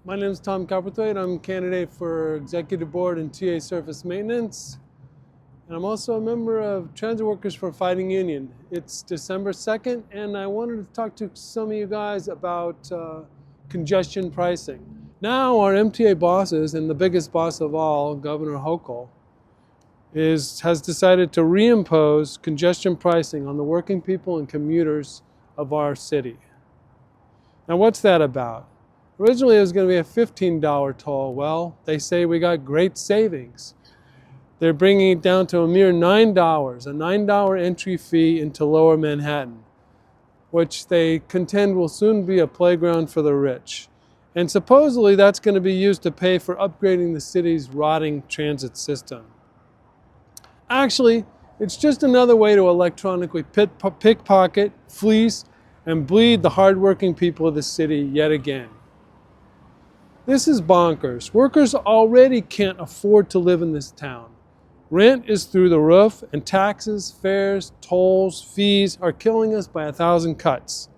My name is Tom Copperthwaite. I'm a candidate for Executive Board in TA Surface Maintenance. And I'm also a member of Transit Workers for a Fighting Union. It's December 2nd, and I wanted to talk to some of you guys about congestion pricing. Now our MTA bosses, and the biggest boss of all, Governor Hochul, has decided to reimpose congestion pricing on the working people and commuters of our city. Now what's that about? Originally it was going to be a $15 toll. Well, they say we got great savings. They're bringing it down to a mere $9, a $9 entry fee into Lower Manhattan, which they contend will soon be a playground for the rich. And supposedly that's going to be used to pay for upgrading the city's rotting transit system. Actually, it's just another way to electronically pickpocket, fleece, and bleed the hardworking people of the city yet again. This is bonkers. Workers already can't afford to live in this town. Rent is through the roof, and taxes, fares, tolls, fees are killing us by 1,000 cuts.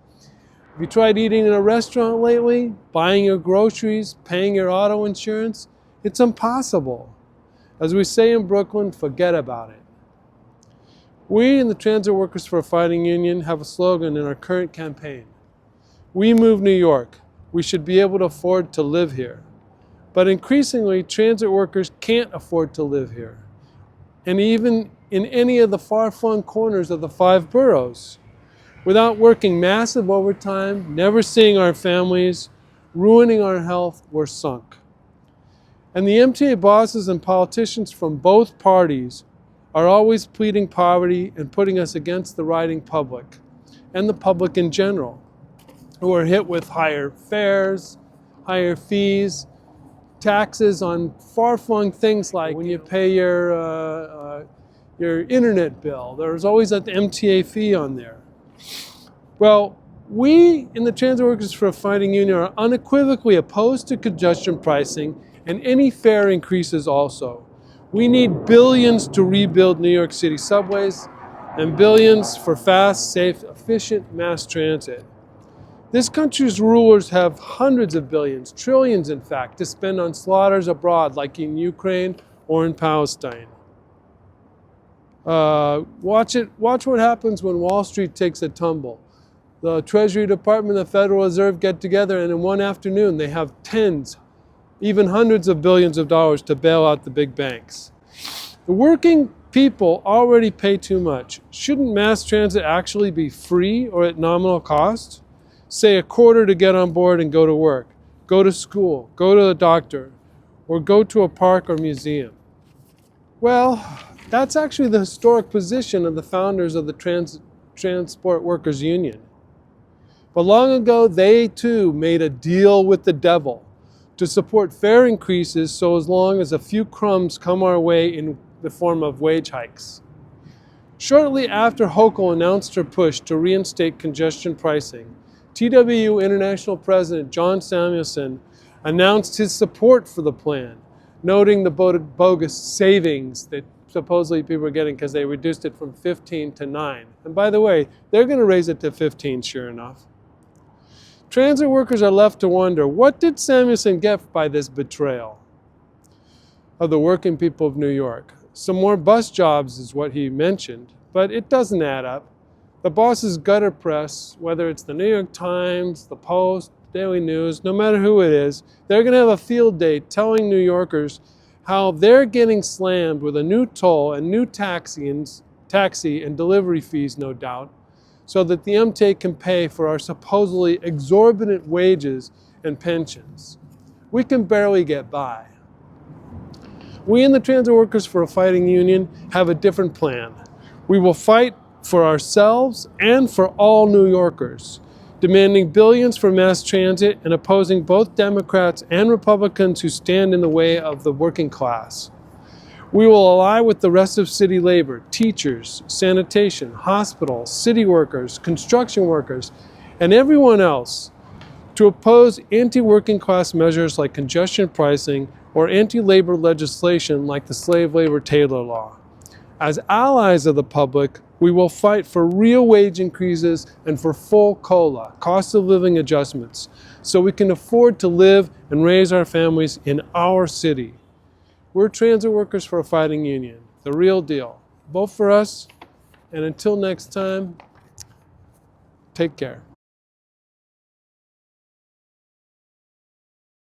Have you tried eating in a restaurant lately, buying your groceries, paying your auto insurance? It's impossible. As we say in Brooklyn, forget about it. We in the Transit Workers for a Fighting Union have a slogan in our current campaign. We move New York. We should be able to afford to live here. But increasingly, transit workers can't afford to live here. And even in any of the far-flung corners of the 5 boroughs. Without working massive overtime, never seeing our families, ruining our health, we're sunk. And the MTA bosses and politicians from both parties are always pleading poverty and putting us against the riding public, and the public in general, who are hit with higher fares, higher fees, taxes on far-flung things like when you pay your internet bill. There's always an MTA fee on there. Well, we in the Transit Workers for a Fighting Union are unequivocally opposed to congestion pricing and any fare increases also. We need billions to rebuild New York City subways and billions for fast, safe, efficient mass transit. This country's rulers have hundreds of billions, trillions in fact, to spend on slaughters abroad like in Ukraine or in Palestine. Watch what happens when Wall Street takes a tumble. The Treasury Department and the Federal Reserve get together and in one afternoon they have tens, even hundreds of billions of dollars to bail out the big banks. The working people already pay too much. Shouldn't mass transit actually be free or at nominal cost? Say $0.25 to get on board and go to work, go to school, go to the doctor, or go to a park or museum. Well, that's actually the historic position of the founders of the Transport Workers Union. But long ago, they too made a deal with the devil to support fare increases so as long as a few crumbs come our way in the form of wage hikes. Shortly after Hochul announced her push to reinstate congestion pricing, TWU International President John Samuelson announced his support for the plan, noting the bogus savings that supposedly people are getting because they reduced it from 15 to 9. And by the way, they're going to raise it to 15, sure enough. Transit workers are left to wonder, what did Samuelson get by this betrayal of the working people of New York? Some more bus jobs is what he mentioned, but it doesn't add up. The boss's gutter press, whether it's the New York Times, the Post, Daily News, no matter who it is, they're going to have a field day telling New Yorkers how they're getting slammed with a new toll and new taxi and delivery fees, no doubt, so that the MTA can pay for our supposedly exorbitant wages and pensions. We can barely get by. We in the Transit Workers for a Fighting Union have a different plan. We will fight for ourselves and for all New Yorkers, demanding billions for mass transit and opposing both Democrats and Republicans who stand in the way of the working class. We will ally with the rest of city labor, teachers, sanitation, hospitals, city workers, construction workers, and everyone else to oppose anti-working class measures like congestion pricing or anti-labor legislation like the slave labor Taylor law. As allies of the public, we will fight for real wage increases and for full COLA, cost of living adjustments, so we can afford to live and raise our families in our city. We're transit workers for a fighting union, the real deal. Vote for us, and until next time, take care.